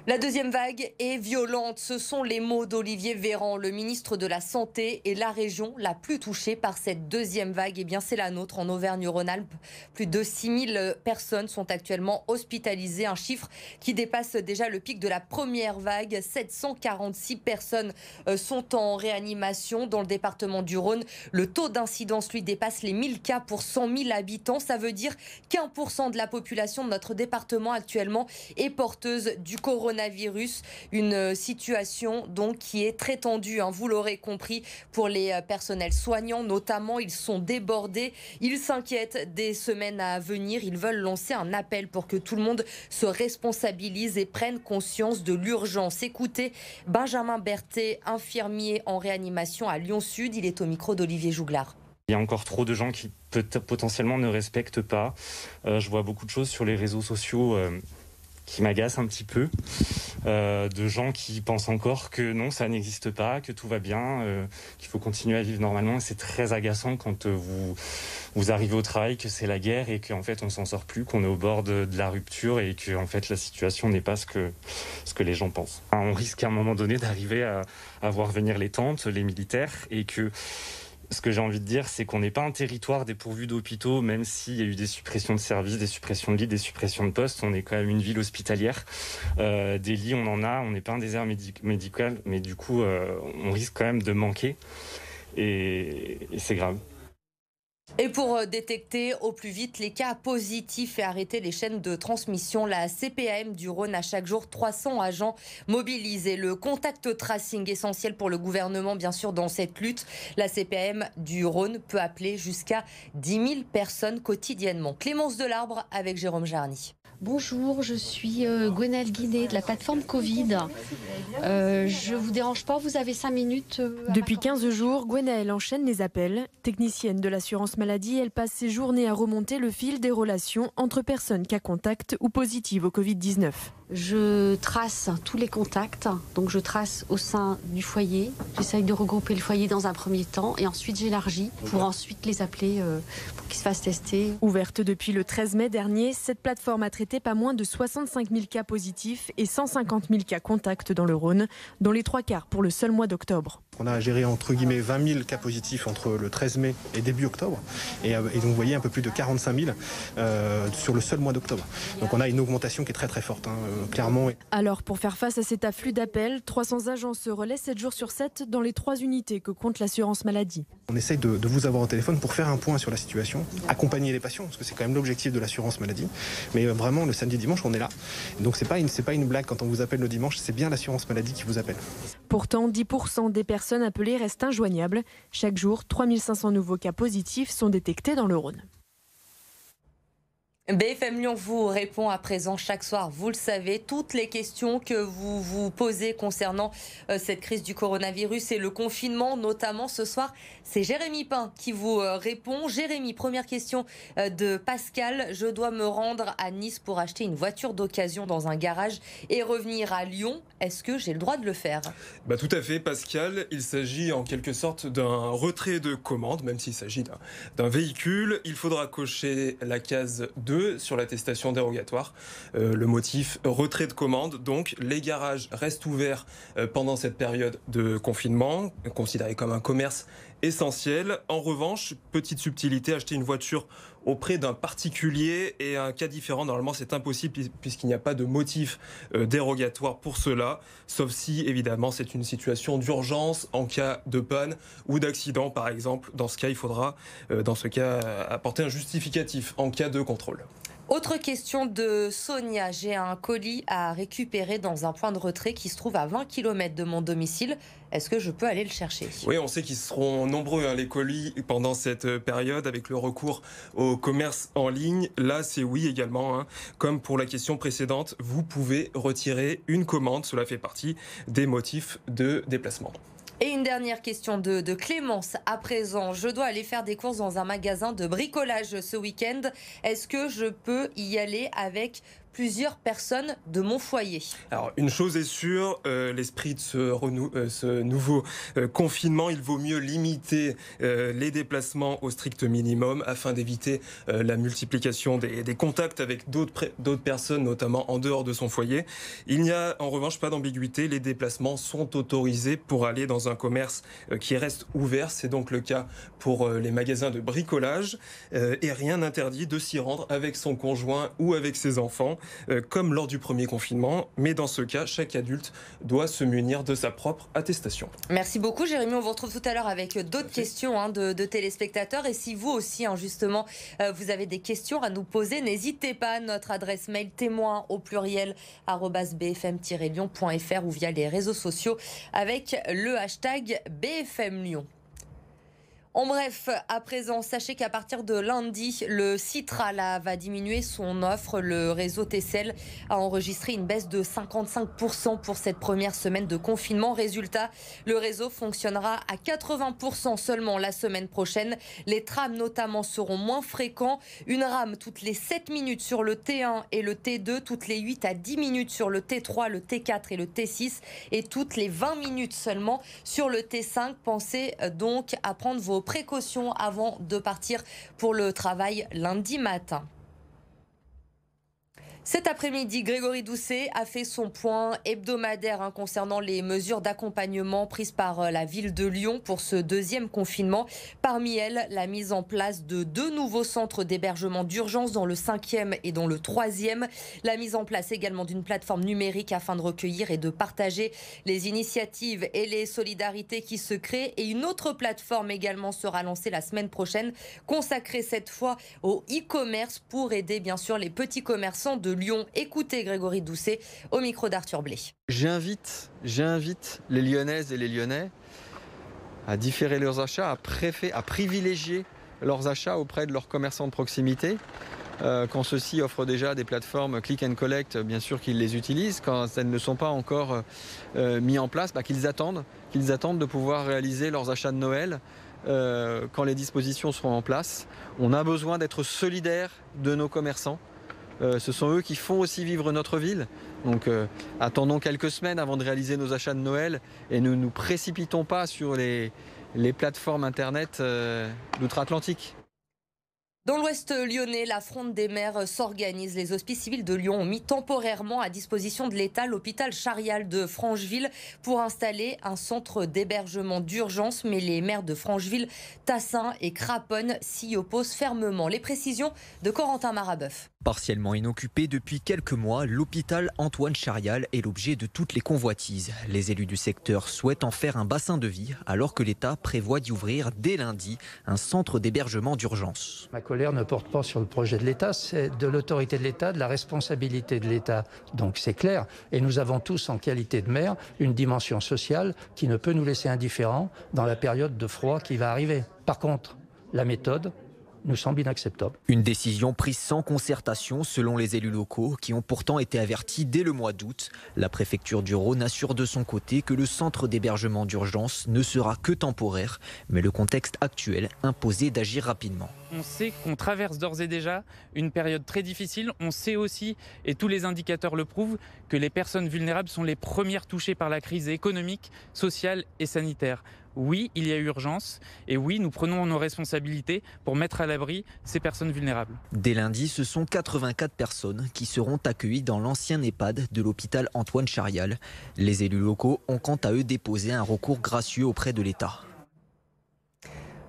La deuxième vague est violente, ce sont les mots d'Olivier Véran, le ministre de la Santé, et la région la plus touchée par cette deuxième vague. Eh bien, c'est la nôtre en Auvergne-Rhône-Alpes. Plus de 6000 personnes sont actuellement hospitalisées, un chiffre qui dépasse déjà le pic de la première vague. 746 personnes sont en réanimation dans le département du Rhône. Le taux d'incidence, lui, dépasse les 1000 cas pour 100 000 habitants. Ça veut dire qu'1% de la population de notre département actuellement est porteuse du coronavirus. Une situation donc qui est très tendue, vous l'aurez compris, pour les personnels soignants notamment. Ils sont débordés, ils s'inquiètent des semaines à venir. Ils veulent lancer un appel pour que tout le monde se responsabilise et prenne conscience de l'urgence. Écoutez Benjamin Berthet, infirmier en réanimation à Lyon Sud. Il est au micro d'Olivier Jouglard. Il y a encore trop de gens qui potentiellement ne respectent pas. Je vois beaucoup de choses sur les réseaux sociaux qui m'agace un petit peu, de gens qui pensent encore que non, ça n'existe pas, que tout va bien, qu'il faut continuer à vivre normalement. Et c'est très agaçant quand vous arrivez au travail, que c'est la guerre et qu'en fait on s'en sort plus, qu'on est au bord de la rupture et que en fait la situation n'est pas ce que les gens pensent. On risque à un moment donné d'arriver à voir venir les tantes, les militaires, et que ce que j'ai envie de dire, c'est qu'on n'est pas un territoire dépourvu d'hôpitaux, même s'il y a eu des suppressions de services, des suppressions de lits, des suppressions de postes. On est quand même une ville hospitalière. Des lits, on en a. On n'est pas un désert médical, mais du coup, on risque quand même de manquer. Et c'est grave. Et pour détecter au plus vite les cas positifs et arrêter les chaînes de transmission, la CPAM du Rhône a chaque jour 300 agents mobilisés. Le contact tracing essentiel pour le gouvernement, bien sûr, dans cette lutte. La CPAM du Rhône peut appeler jusqu'à 10 000 personnes quotidiennement. Clémence Delarbre avec Jérôme Jarny. Bonjour, je suis Gwenaëlle Guinet de la plateforme Covid. Je vous dérange pas, vous avez 5 minutes Depuis 15 jours, Gwenaëlle enchaîne les appels. Technicienne de l'assurance maladie, elle passe ses journées à remonter le fil des relations entre personnes cas contact ou positives au Covid-19. Je trace tous les contacts, donc je trace au sein du foyer. J'essaye de regrouper le foyer dans un premier temps et ensuite j'élargis pour ensuite les appeler pour qu'ils se fassent tester. Ouverte depuis le 13 mai dernier, cette plateforme a traité pas moins de 65 000 cas positifs et 150 000 cas contacts dans le Rhône, dont les 3/4 pour le seul mois d'octobre. On a géré entre guillemets 20 000 cas positifs entre le 13 mai et début octobre. Et donc vous voyez un peu plus de 45 000 sur le seul mois d'octobre. Donc on a une augmentation qui est très très forte, clairement. Alors pour faire face à cet afflux d'appels, 300 agents se relaient 7 jours sur 7 dans les 3 unités que compte l'assurance maladie. On essaye de vous avoir au téléphone pour faire un point sur la situation, accompagner les patients, parce que c'est quand même l'objectif de l'assurance maladie. Mais vraiment le samedi dimanche on est là. Donc c'est pas une blague quand on vous appelle le dimanche, c'est bien l'assurance maladie qui vous appelle. Pourtant 10% des personnes appelées restent injoignables. Chaque jour, 3500 nouveaux cas positifs sont détectés dans le Rhône. BFM Lyon vous répond à présent chaque soir, vous le savez, toutes les questions que vous vous posez concernant cette crise du coronavirus et le confinement, notamment ce soir. C'est Jérémy Pain qui vous répond. Jérémy, première question de Pascal. Je dois me rendre à Nice pour acheter une voiture d'occasion dans un garage et revenir à Lyon. Est-ce que j'ai le droit de le faire ? Tout à fait, Pascal. Il s'agit en quelque sorte d'un retrait de commande, même s'il s'agit d'un véhicule. Il faudra cocher la case 2 sur l'attestation dérogatoire. Le motif retrait de commande. Donc, les garages restent ouverts pendant cette période de confinement, considéré comme un commerce essentiel. En revanche, petite subtilité, acheter une voiture auprès d'un particulier est un cas différent. Normalement, c'est impossible puisqu'il n'y a pas de motif dérogatoire pour cela, sauf si, évidemment, c'est une situation d'urgence en cas de panne ou d'accident, par exemple. Dans ce cas, il faudra, apporter un justificatif en cas de contrôle. Autre question de Sonia. J'ai un colis à récupérer dans un point de retrait qui se trouve à 20 km de mon domicile. Est-ce que je peux aller le chercher ? Oui, on sait qu'ils seront nombreux, les colis, pendant cette période, avec le recours au commerce en ligne. Là, c'est oui également. Comme pour la question précédente, vous pouvez retirer une commande. Cela fait partie des motifs de déplacement. Et une dernière question de Clémence. À présent, je dois aller faire des courses dans un magasin de bricolage ce week-end. Est-ce que je peux y aller avec plusieurs personnes de mon foyer. Alors, une chose est sûre, l'esprit de ce nouveau confinement, il vaut mieux limiter les déplacements au strict minimum afin d'éviter la multiplication des contacts avec d'autres personnes, notamment en dehors de son foyer. Il n'y a en revanche pas d'ambiguïté, les déplacements sont autorisés pour aller dans un commerce qui reste ouvert. C'est donc le cas pour les magasins de bricolage et rien n'interdit de s'y rendre avec son conjoint ou avec ses enfants, comme lors du premier confinement. Mais dans ce cas, chaque adulte doit se munir de sa propre attestation. Merci beaucoup Jérémy, on vous retrouve tout à l'heure avec d'autres questions de téléspectateurs. Et si vous aussi, justement, vous avez des questions à nous poser, n'hésitez pas. Notre adresse mail témoin au pluriel @bfm-lyon.fr ou via les réseaux sociaux avec le hashtag BFM Lyon. En bref, à présent, sachez qu'à partir de lundi, le Citral va diminuer son offre. Le réseau TCL a enregistré une baisse de 55% pour cette première semaine de confinement. Résultat, le réseau fonctionnera à 80% seulement la semaine prochaine. Les trams notamment seront moins fréquents. Une rame toutes les 7 minutes sur le T1 et le T2, toutes les 8 à 10 minutes sur le T3, le T4 et le T6 et toutes les 20 minutes seulement sur le T5. Pensez donc à prendre vos précautions avant de partir pour le travail lundi matin. Cet après-midi, Grégory Doucet a fait son point hebdomadaire concernant les mesures d'accompagnement prises par la ville de Lyon pour ce deuxième confinement. Parmi elles, la mise en place de 2 nouveaux centres d'hébergement d'urgence dans le 5e et dans le 3e. La mise en place également d'une plateforme numérique afin de recueillir et de partager les initiatives et les solidarités qui se créent. Et une autre plateforme également sera lancée la semaine prochaine, consacrée cette fois au e-commerce pour aider bien sûr les petits commerçants de Lyon. Écoutez Grégory Doucet au micro d'Arthur Blé. J'invite les Lyonnaises et les Lyonnais à différer leurs achats, à privilégier leurs achats auprès de leurs commerçants de proximité. Quand ceux-ci offrent déjà des plateformes click and collect, bien sûr qu'ils les utilisent. Quand elles ne sont pas encore mises en place, qu'ils attendent de pouvoir réaliser leurs achats de Noël quand les dispositions seront en place. On a besoin d'être solidaires de nos commerçants. Ce sont eux qui font aussi vivre notre ville. Donc attendons quelques semaines avant de réaliser nos achats de Noël et ne nous précipitons pas sur les plateformes internet d'outre-Atlantique. Dans l'ouest lyonnais, la Fronde des maires s'organise. Les hospices civils de Lyon ont mis temporairement à disposition de l'État l'hôpital Charial de Francheville pour installer un centre d'hébergement d'urgence. Mais les maires de Francheville, Tassin et Craponne s'y opposent fermement. Les précisions de Corentin Marabeuf. Partiellement inoccupé depuis quelques mois, l'hôpital Antoine Charial est l'objet de toutes les convoitises. Les élus du secteur souhaitent en faire un bassin de vie alors que l'État prévoit d'y ouvrir dès lundi un centre d'hébergement d'urgence. Ma colère ne porte pas sur le projet de l'État, c'est de l'autorité de l'État, de la responsabilité de l'État. Donc c'est clair. Et nous avons tous, en qualité de maire, une dimension sociale qui ne peut nous laisser indifférents dans la période de froid qui va arriver. Par contre, la méthode nous semble inacceptable. Une décision prise sans concertation selon les élus locaux qui ont pourtant été avertis dès le mois d'août. La préfecture du Rhône assure de son côté que le centre d'hébergement d'urgence ne sera que temporaire, mais le contexte actuel imposait d'agir rapidement. On sait qu'on traverse d'ores et déjà une période très difficile. On sait aussi, et tous les indicateurs le prouvent, que les personnes vulnérables sont les premières touchées par la crise économique, sociale et sanitaire. Oui, il y a urgence et oui, nous prenons nos responsabilités pour mettre à l'abri ces personnes vulnérables. Dès lundi, ce sont 84 personnes qui seront accueillies dans l'ancien EHPAD de l'hôpital Antoine Charial. Les élus locaux ont quant à eux déposé un recours gracieux auprès de l'État.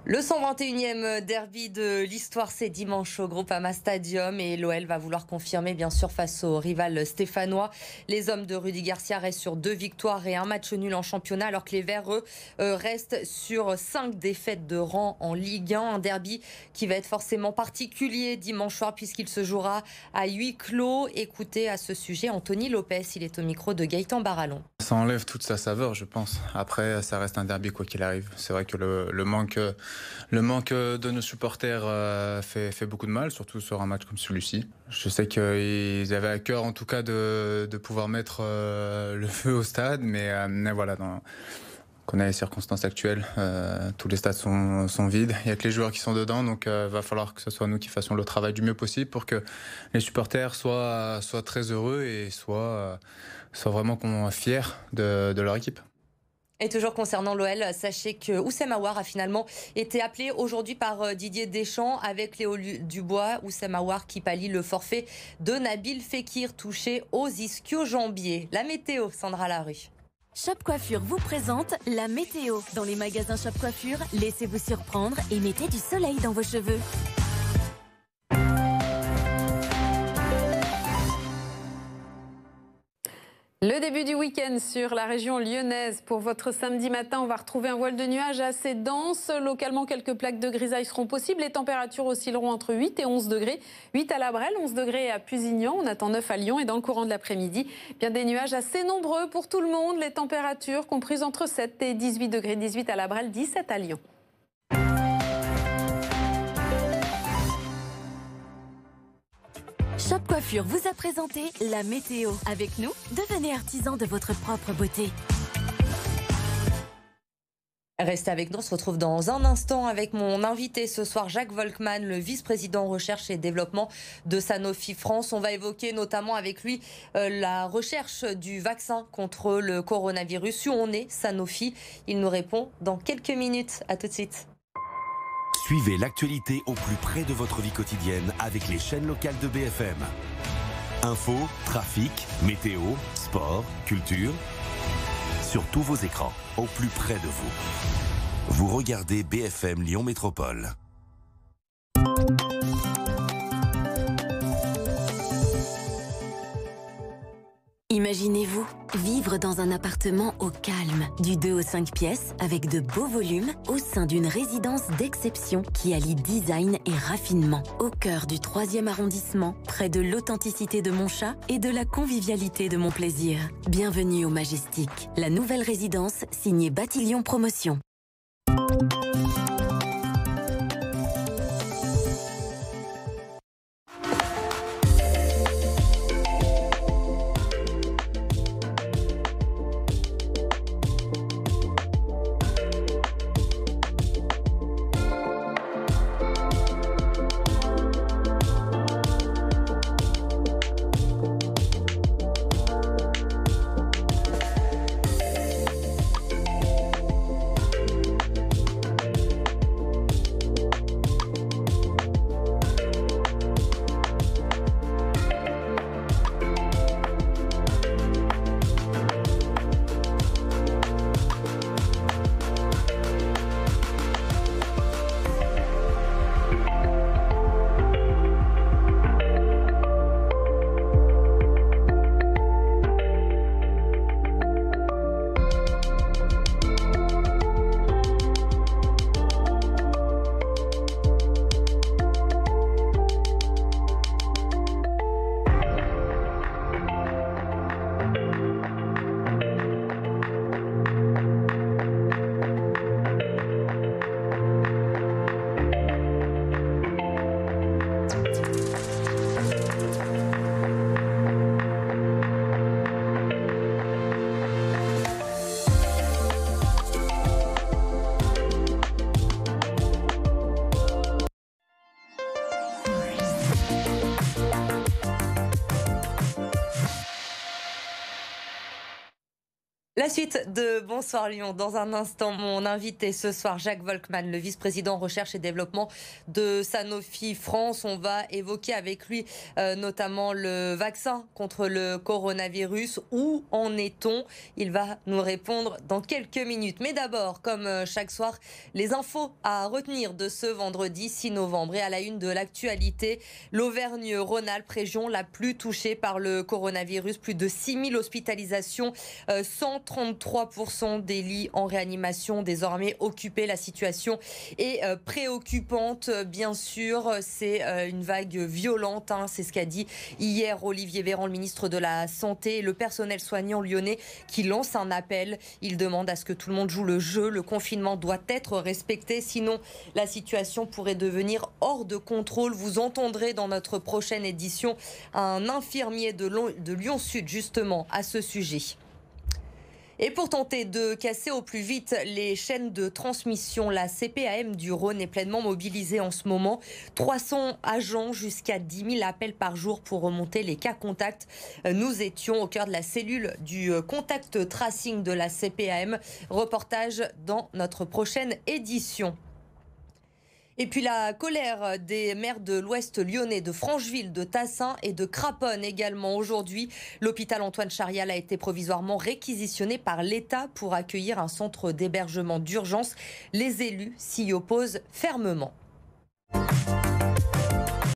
Le 121e derby de l'histoire, c'est dimanche au Groupama Stadium et l'OL va vouloir confirmer bien sûr face au rival stéphanois. Les hommes de Rudy Garcia restent sur 2 victoires et un match nul en championnat alors que les Verts, eux, restent sur 5 défaites de rang en Ligue 1. Un derby qui va être forcément particulier dimanche soir puisqu'il se jouera à huis clos. Écoutez à ce sujet Anthony Lopez, il est au micro de Gaëtan Barallon. Ça enlève toute sa saveur, je pense. Après, ça reste un derby quoi qu'il arrive. C'est vrai que le manque de nos supporters fait beaucoup de mal, surtout sur un match comme celui-ci. Je sais qu'ils avaient à cœur en tout cas de pouvoir mettre le feu au stade, mais voilà, connaît les circonstances actuelles. Tous les stades sont vides. Il n'y a que les joueurs qui sont dedans. Donc, il va falloir que ce soit nous qui fassions le travail du mieux possible pour que les supporters soient très heureux et soient vraiment fiers de leur équipe. Et toujours concernant l'OL, sachez que Oussem Aouar a finalement été appelé aujourd'hui par Didier Deschamps avec Léo Dubois. Oussem Aouar qui pallie le forfait de Nabil Fekir touché aux ischio-jambiers. La météo, Sandra Larue. Shop Coiffure vous présente la météo. Dans les magasins Shop Coiffure, laissez-vous surprendre et mettez du soleil dans vos cheveux. Le début du week-end sur la région lyonnaise. Pour votre samedi matin, on va retrouver un voile de nuages assez dense. Localement, quelques plaques de grisaille seront possibles. Les températures oscilleront entre 8 et 11 degrés. 8 à La Brelle, 11 degrés à Pusignan. On attend 9 à Lyon. Et dans le courant de l'après-midi, bien des nuages assez nombreux pour tout le monde. Les températures comprises entre 7 et 18 degrés. 18 à La Brelle, 17 à Lyon. Shop Coiffure vous a présenté la météo. Avec nous, devenez artisan de votre propre beauté. Restez avec nous, on se retrouve dans un instant avec mon invité ce soir, Jacques Volkmann, le vice-président recherche et développement de Sanofi France. On va évoquer notamment avec lui la recherche du vaccin contre le coronavirus. Où on est, Sanofi? Il nous répond dans quelques minutes. À tout de suite. Suivez l'actualité au plus près de votre vie quotidienne avec les chaînes locales de BFM. Info, trafic, météo, sport, culture. Sur tous vos écrans, au plus près de vous. Vous regardez BFM Lyon Métropole. Imaginez-vous vivre dans un appartement au calme, du 2 au 5 pièces, avec de beaux volumes, au sein d'une résidence d'exception qui allie design et raffinement. Au cœur du 3e arrondissement, près de l'authenticité de mon chat et de la convivialité de mon plaisir. Bienvenue au Majestic, la nouvelle résidence signée Bâtillon Promotion. La suite de Bonsoir Lyon. Dans un instant, mon invité ce soir, Jacques Volkmann, le vice-président recherche et développement de Sanofi France. On va évoquer avec lui notamment le vaccin contre le coronavirus. Où en est-on? Il va nous répondre dans quelques minutes. Mais d'abord, comme chaque soir, les infos à retenir de ce vendredi 6 novembre. Et à la une de l'actualité, l'Auvergne-Rhône-Alpes, région la plus touchée par le coronavirus. Plus de 6000 hospitalisations, 133% des lits en réanimation désormais occupés. La situation est préoccupante, bien sûr. C'est une vague violente, hein. C'est ce qu'a dit hier Olivier Véran, le ministre de la Santé, et le personnel soignant lyonnais qui lance un appel. Il demande à ce que tout le monde joue le jeu. Le confinement doit être respecté, sinon la situation pourrait devenir hors de contrôle. Vous entendrez dans notre prochaine édition un infirmier de Lyon Sud justement à ce sujet. Et pour tenter de casser au plus vite les chaînes de transmission, la CPAM du Rhône est pleinement mobilisée en ce moment. 300 agents, jusqu'à 10 000 appels par jour pour remonter les cas contacts. Nous étions au cœur de la cellule du contact tracing de la CPAM. Reportage dans notre prochaine édition. Et puis la colère des maires de l'Ouest lyonnais, de Francheville, de Tassin et de Craponne également. Aujourd'hui, l'hôpital Antoine Charial a été provisoirement réquisitionné par l'État pour accueillir un centre d'hébergement d'urgence. Les élus s'y opposent fermement.